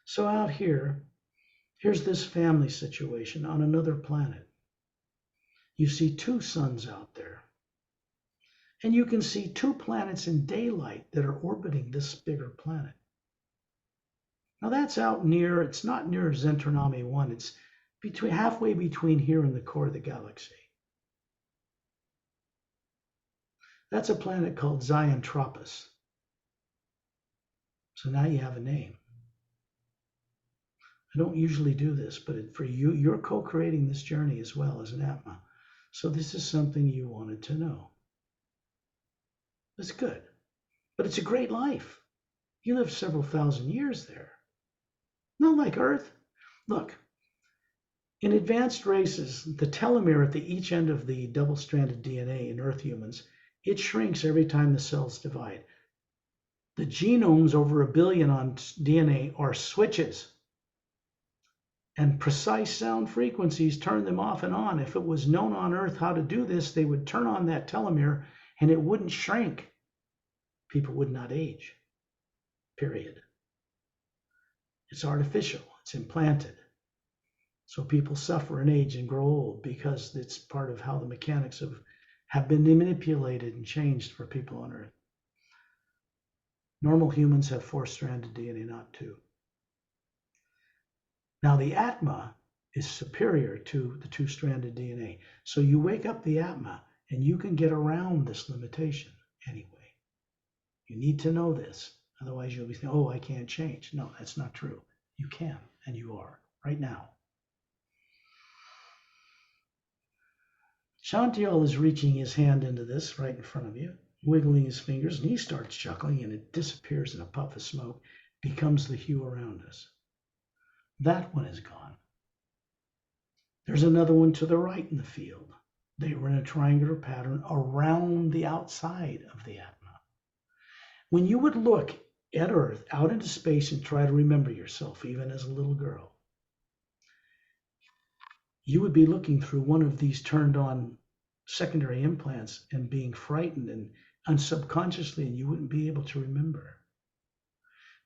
So out here, here's this family situation on another planet. You see 2 suns out there. And you can see 2 planets in daylight that are orbiting this bigger planet. Now that's out near, it's not near Zentranomy 1, it's halfway between here and the core of the galaxy. That's a planet called Ziontropas. So now you have a name. I don't usually do this, but for you, you're co-creating this journey as well as an Atma. So this is something you wanted to know. That's good. But it's a great life. You live several thousand years there. Not like Earth. Look, in advanced races, the telomere at each end of the double-stranded DNA in Earth humans, it shrinks every time the cells divide. The genomes over 1 billion on DNA are switches. And precise sound frequencies turn them off and on. If it was known on Earth how to do this, they would turn on that telomere and it wouldn't shrink. People would not age, period. It's artificial, it's implanted. So people suffer and age and grow old because it's part of how the mechanics have been manipulated and changed for people on Earth. Normal humans have 4-stranded DNA, not 2. Now the Atma is superior to the 2-stranded DNA. So you wake up the Atma and you can get around this limitation anyway. You need to know this. Otherwise you'll be thinking, oh, I can't change. No, that's not true. You can, and you are, right now. Shantiel is reaching his hand into this right in front of you, wiggling his fingers, and he starts chuckling, and it disappears in a puff of smoke, becomes the hue around us. That one is gone. There's another one to the right in the field. They were in a triangular pattern around the outside of the Atma. When you would look at Earth out into space and try to remember yourself, even as a little girl, you would be looking through one of these turned on secondary implants and being frightened and subconsciously, and you wouldn't be able to remember.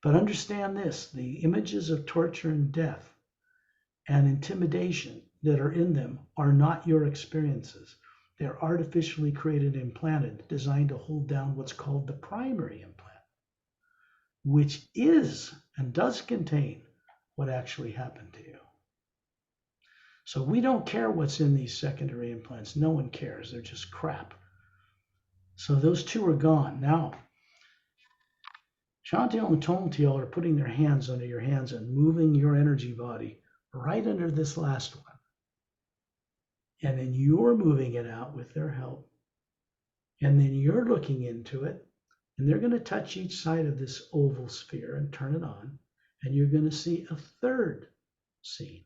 But understand this, the images of torture and death and intimidation that are in them are not your experiences. They're artificially created, implanted, designed to hold down what's called the primary implant, which is and does contain what actually happened to you. So we don't care what's in these secondary implants. No one cares. They're just crap. So those 2 are gone. Now, Shantiel and Tontiel are putting their hands under your hands and moving your energy body right under this last one. And then you're moving it out with their help. And then you're looking into it. And they're going to touch each side of this oval sphere and turn it on. And you're going to see a third scene.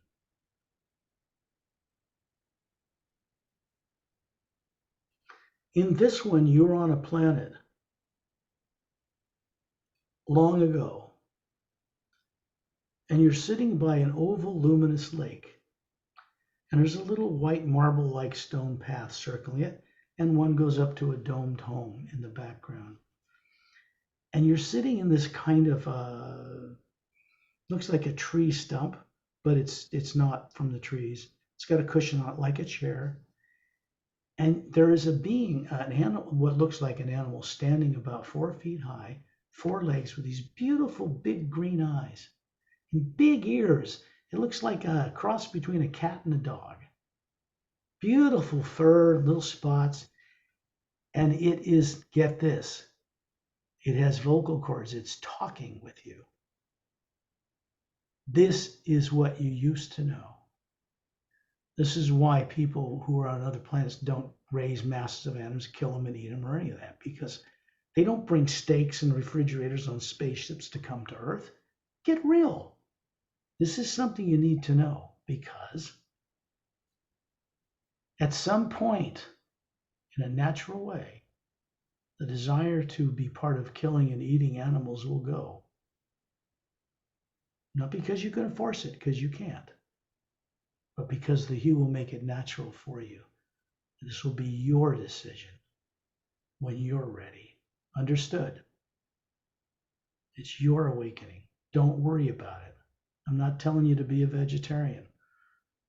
In this one, you're on a planet long ago, and you're sitting by an oval luminous lake, and there's a little white marble-like stone path circling it, and one goes up to a domed home in the background. And you're sitting in this kind of, looks like a tree stump, but it's not from the trees. It's got a cushion on it like a chair. And there is a being, an animal, what looks like an animal, standing about 4 feet high, 4 legs with these beautiful big green eyes and big ears. It looks like a cross between a cat and a dog. Beautiful fur, little spots. And it is, get this, it has vocal cords. It's talking with you. This is what you used to know. This is why people who are on other planets don't raise masses of animals, kill them and eat them or any of that, because they don't bring steaks and refrigerators on spaceships to come to Earth. Get real. This is something you need to know, because at some point, in a natural way, the desire to be part of killing and eating animals will go. Not because you can force it, because you can't, but because the hue will make it natural for you. This will be your decision when you're ready. Understood? It's your awakening. Don't worry about it. I'm not telling you to be a vegetarian.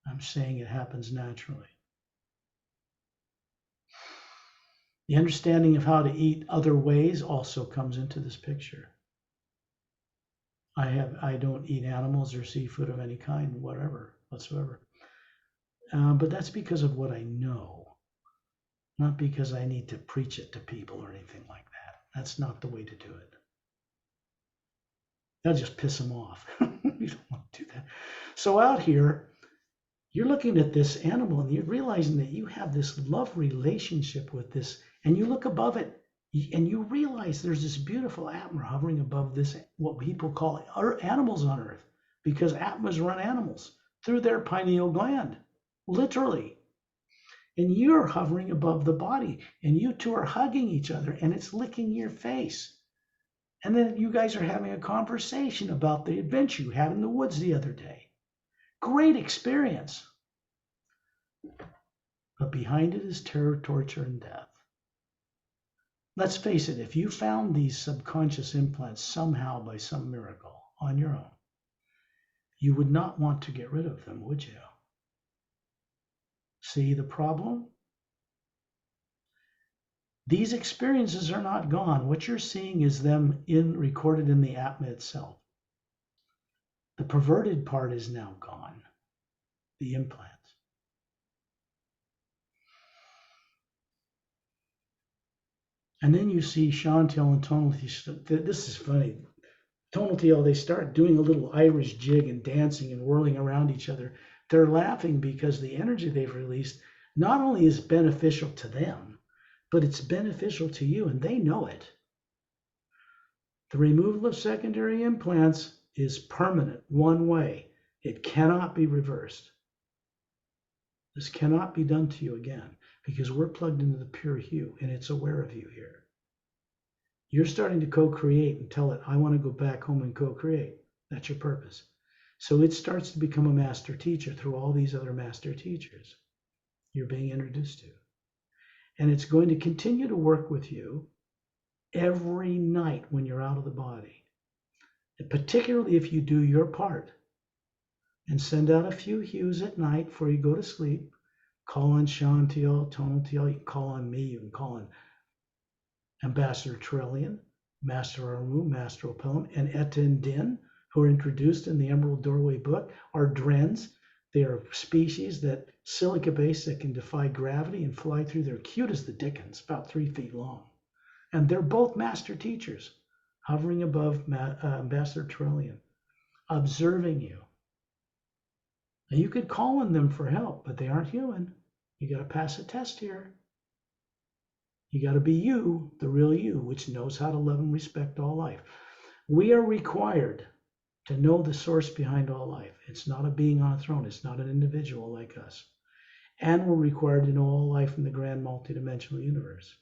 I'm saying it happens naturally. The understanding of how to eat other ways also comes into this picture. I don't eat animals or seafood of any kind, whatever, whatsoever. But that's because of what I know, not because I need to preach it to people or anything like that. That's not the way to do it. That'll just piss them off. You don't want to do that. So out here, you're looking at this animal and you're realizing that you have this love relationship with this, and you look above it and you realize there's this beautiful atma hovering above this, what people call animals on earth, because atmas run animals through their pineal gland, literally. And you're hovering above the body, and you two are hugging each other, and it's licking your face. And then you guys are having a conversation about the adventure you had in the woods the other day. Great experience. But behind it is terror, torture, and death. Let's face it, if you found these subconscious implants somehow by some miracle on your own, you would not want to get rid of them, would you? See the problem? These experiences are not gone. What you're seeing is them recorded in the Atma itself. The perverted part is now gone, the implants. And then you see Chantel and Tonalty. This is funny. Tonalty, they start doing a little Irish jig and dancing and whirling around each other. They're laughing because the energy they've released not only is beneficial to them, but it's beneficial to you, and they know it. The removal of secondary implants is permanent, one way. It cannot be reversed. This cannot be done to you again because we're plugged into the pure hue and it's aware of you here. You're starting to co-create and tell it, I want to go back home and co-create. That's your purpose. So it starts to become a master teacher through all these other master teachers you're being introduced to. And it's going to continue to work with you every night when you're out of the body. And particularly if you do your part and send out a few hues at night before you go to sleep. Call on Shantiel, Tonaltiel, you can call on me, you can call on Ambassador Trillian, Master Armu, Master Opelum, and Etta and Din, who are introduced in the Emerald Doorway book, are drens. They are species that silica-based that can defy gravity and fly through. They're cute as the dickens, about 3 feet long. And they're both master teachers, hovering above Ambassador Trillian, observing you. Now you could call on them for help, but they aren't human. You got to pass a test here. You got to be you, the real you, which knows how to love and respect all life. We are required to know the source behind all life. It's not a being on a throne. It's not an individual like us. And we're required to know all life in the grand multidimensional universe.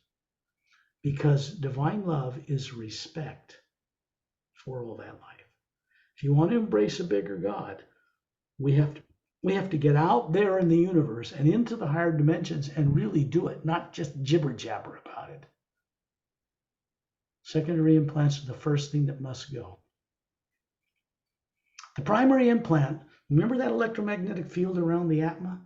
Because divine love is respect for all that life. If you want to embrace a bigger God, we have to get out there in the universe and into the higher dimensions and really do it, not just jibber jabber about it. Secondary implants are the first thing that must go. The primary implant, remember that electromagnetic field around the Atma?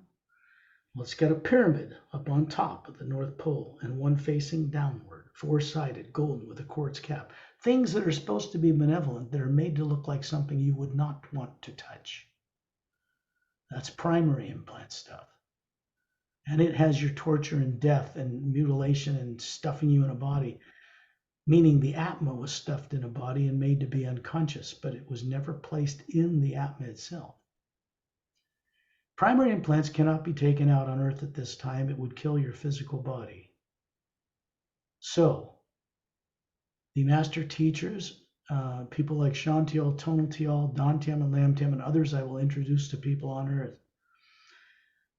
Well, it's got a pyramid up on top of the North Pole and one facing downward, four-sided, golden with a quartz cap. Things that are supposed to be benevolent that are made to look like something you would not want to touch. That's primary implant stuff. And it has your torture and death and mutilation and stuffing you in a body, meaning the Atma was stuffed in a body and made to be unconscious, but it was never placed in the Atma itself. Primary implants cannot be taken out on Earth at this time. It would kill your physical body. So, the master teachers, people like Shantiel, Tonaltiel, Dantiam, and Lamtiam, and others I will introduce to people on Earth,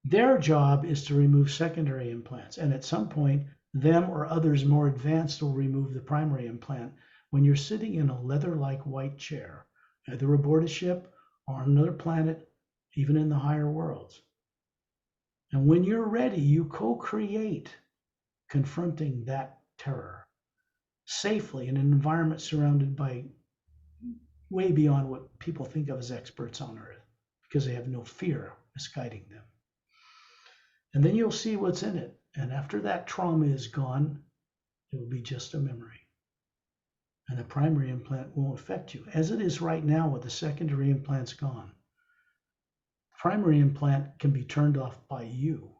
their job is to remove secondary implants. And at some point, them or others more advanced will remove the primary implant when you're sitting in a leather-like white chair, either aboard a ship or on another planet, even in the higher worlds. And when you're ready, you co-create confronting that terror safely in an environment surrounded by way beyond what people think of as experts on Earth, because they have no fear misguiding them. And then you'll see what's in it. And after that trauma is gone, it will be just a memory. and the primary implant won't affect you, as it is right now with the secondary implants gone. Primary implant can be turned off by you.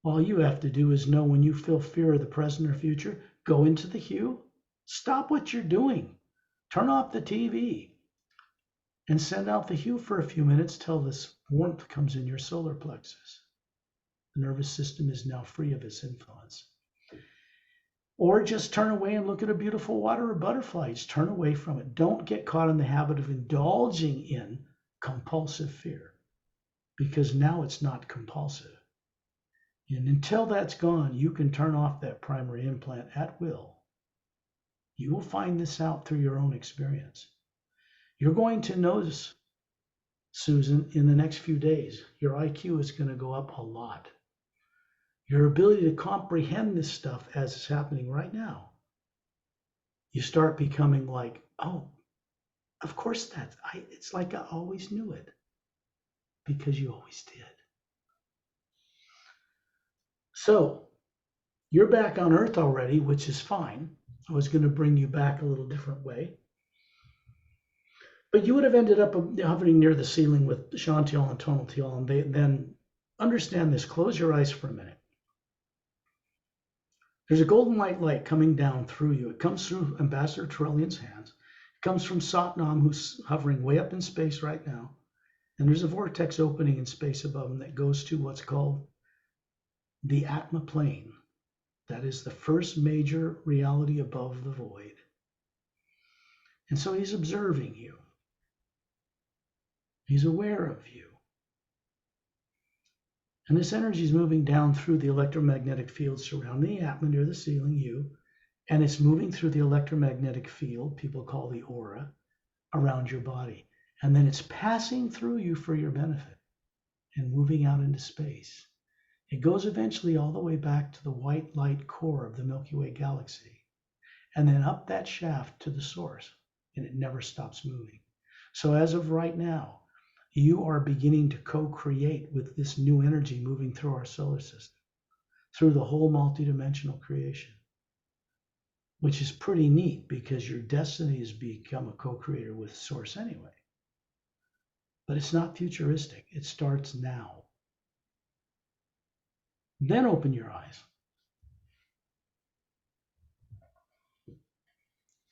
All you have to do is know when you feel fear of the present or future, go into the hue, stop what you're doing, turn off the TV, and send out the hue for a few minutes till this warmth comes in your solar plexus. The nervous system is now free of its influence. Or just turn away and look at a beautiful water or butterflies. Turn away from it. Don't get caught in the habit of indulging in compulsive fear, because now it's not compulsive. And until that's gone, you can turn off that primary implant at will. You will find this out through your own experience. You're going to notice, Susan, in the next few days, your IQ is going to go up a lot. Your ability to comprehend this stuff as it's happening right now. You start becoming like, oh, of course it's like I always knew it, because you always did. So you're back on Earth already, which is fine. I was going to bring you back a little different way. But you would have ended up hovering near the ceiling with Chantiel and Tonatiel, and then understand this. Close your eyes for a minute. There's a golden light coming down through you. It comes through Ambassador Trillian's hands. It comes from Satnam, who's hovering way up in space right now. And there's a vortex opening in space above him that goes to what's called the Atma plane. That is the first major reality above the void. And so he's observing you. He's aware of you. And this energy is moving down through the electromagnetic field surrounding the Atma near the ceiling, you, and it's moving through the electromagnetic field, people call the aura, around your body. And then it's passing through you for your benefit and moving out into space. It goes eventually all the way back to the white light core of the Milky Way galaxy, and then up that shaft to the source, and it never stops moving. So as of right now, you are beginning to co-create with this new energy moving through our solar system, through the whole multidimensional creation, which is pretty neat because your destiny is become a co-creator with Source anyway. But it's not futuristic. It starts now. Then open your eyes.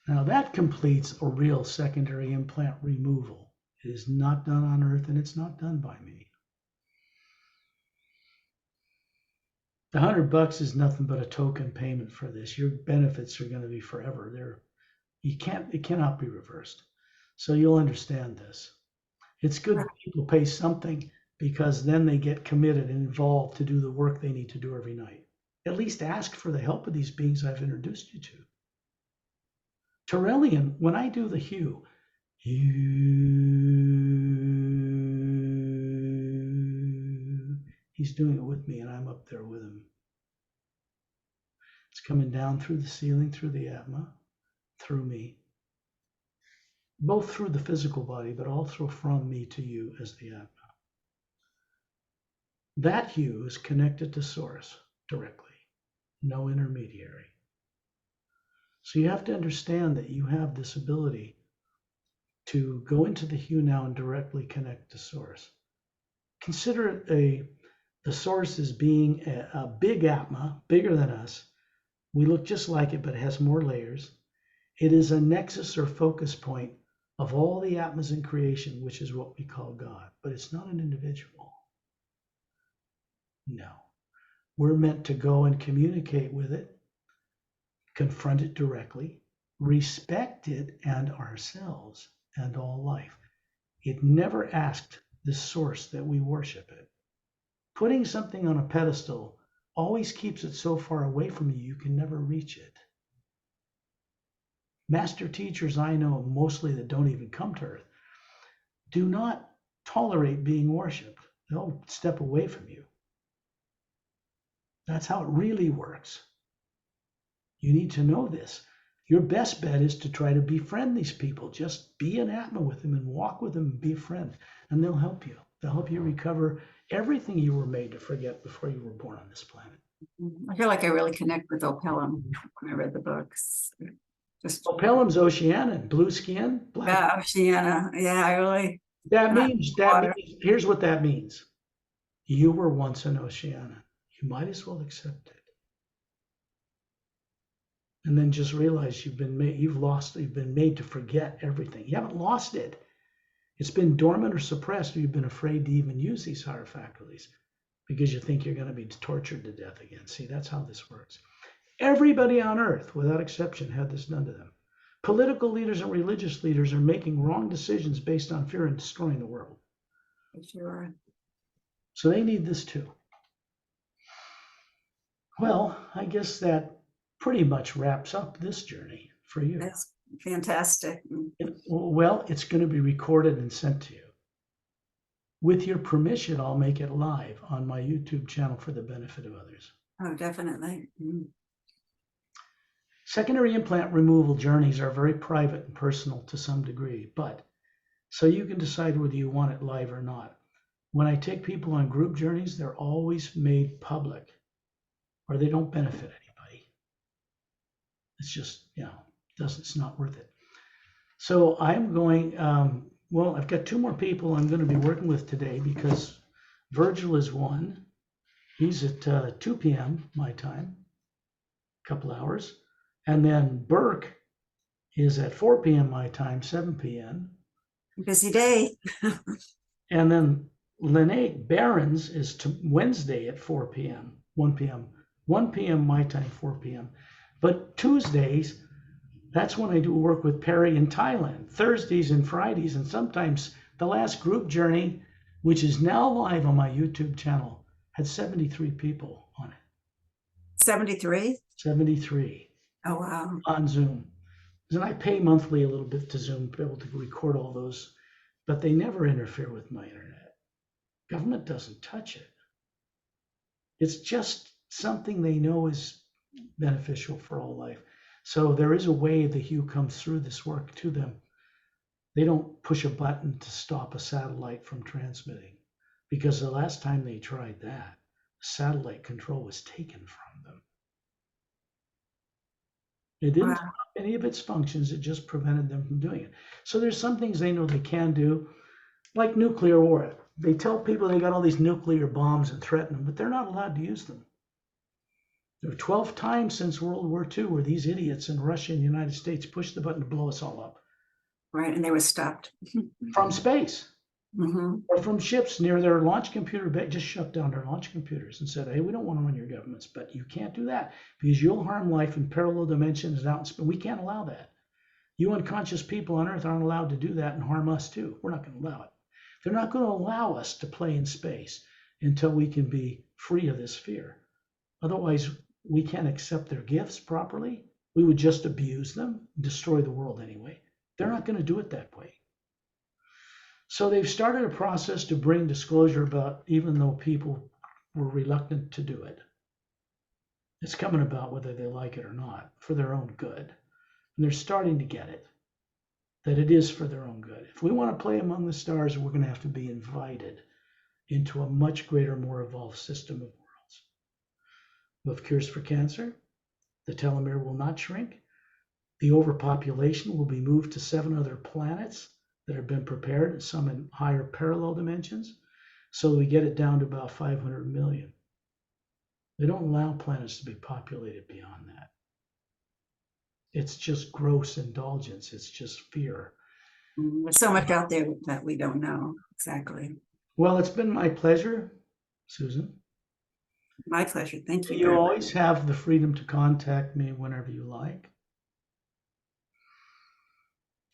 Now that completes a real secondary implant removal. It is not done on Earth, and it's not done by me. The $100 is nothing but a token payment for this. Your benefits are going to be forever. It cannot be reversed. So you'll understand this. It's good that people pay something, because then they get committed and involved to do the work they need to do every night. At least ask for the help of these beings I've introduced you to. Torellian, when I do the hue, he's doing it with me, and I'm up there with him. It's coming down through the ceiling, through the Atma, through me. Both through the physical body, but also from me to you as the Atma. That hue is connected to Source directly, no intermediary. So you have to understand that you have this ability to go into the hue now and directly connect to Source. Consider the Source as being a big Atma, bigger than us. We look just like it, but it has more layers. It is a nexus or focus point of all the Atmas in creation, which is what we call God. But it's not an individual. No. We're meant to go and communicate with it, confront it directly, respect it and ourselves and all life. It never asked the Source that we worship it. Putting something on a pedestal always keeps it so far away from you, you can never reach it. Master teachers I know, mostly that don't even come to Earth, do not tolerate being worshipped. They'll step away from you. That's how it really works. You need to know this. Your best bet is to try to befriend these people. Just be an Atma with them and walk with them and be a friend, and they'll help you. They'll help you recover everything you were made to forget before you were born on this planet. I feel like I really connect with Opelum when I read the books. Just, Oh, Pelham's Oceanian, blue skin, black. yeah, Oceana. Yeah, I really, That not means, water. here's what that means. You were once an Oceana. You might as well accept it. And then just realize you've been made to forget everything. You haven't lost it. It's been dormant or suppressed, or you've been afraid to even use these higher faculties because you think you're going to be tortured to death again. See, that's how this works. Everybody on earth, without exception, had this done to them. Political leaders and religious leaders are making wrong decisions based on fear and destroying the world. Sure. So they need this too. Well, I guess that pretty much wraps up this journey for you. That's fantastic. Well, it's going to be recorded and sent to you. With your permission, I'll make it live on my YouTube channel for the benefit of others. Oh, definitely. Secondary implant removal journeys are very private and personal to some degree, but so you can decide whether you want it live or not. When I take people on group journeys, they're always made public or they don't benefit anybody. It's just, it's not worth it. So I'm going, well, I've got two more people I'm going to be working with today because Virgil is one. He's at 2 p.m. my time, a couple hours. And then Burke is at 4 p.m. my time, 7 p.m. Busy day. And then Lene Barron's is Wednesday at 4 p.m., 1 p.m. 1 p.m. my time, 4 p.m. But Tuesdays, that's when I do work with Perry in Thailand. Thursdays and Fridays, and sometimes the last group journey, which is now live on my YouTube channel, had 73 people on it. 73? 73. Oh, wow. On Zoom. And I pay monthly a little bit to Zoom to be able to record all those, but they never interfere with my internet. Government doesn't touch it. It's just something they know is beneficial for all life. So there is a way the hue comes through this work to them. They don't push a button to stop a satellite from transmitting, because the last time they tried that, satellite control was taken from them. It didn't stop any of its functions, it just prevented them from doing it. So there's some things they know they can do, like nuclear war. They tell people they got all these nuclear bombs and threaten them, but they're not allowed to use them. There were 12 times since World War II where these idiots in Russia and the United States pushed the button to blow us all up. Right, and they were stopped. From space. Mm-hmm. Or from ships near their launch computer bay, just shut down their launch computers and said, hey, we don't want to run your governments, but you can't do that because you'll harm life in parallel dimensions and out in space. We can't allow that. You unconscious people on Earth aren't allowed to do that and harm us too. We're not going to allow it. They're not going to allow us to play in space until we can be free of this fear. Otherwise, we can't accept their gifts properly. We would just abuse them, destroy the world anyway. They're not going to do it that way. So they've started a process to bring disclosure about, even though people were reluctant to do it. It's coming about whether they like it or not, for their own good. And they're starting to get it, that it is for their own good. If we want to play among the stars, we're going to have to be invited into a much greater, more evolved system of worlds. We'll have cures for cancer. The telomere will not shrink. The overpopulation will be moved to 7 other planets that have been prepared, some in higher parallel dimensions, so we get it down to about 500 million. They don't allow planets to be populated beyond that. It's just gross indulgence. It's just fear. There's so much out there that we don't know exactly. Well, it's been my pleasure, Susan. My pleasure. Thank you. You always have the freedom to contact me whenever you like.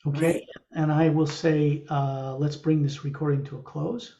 Okay, right. And I will say, let's bring this recording to a close.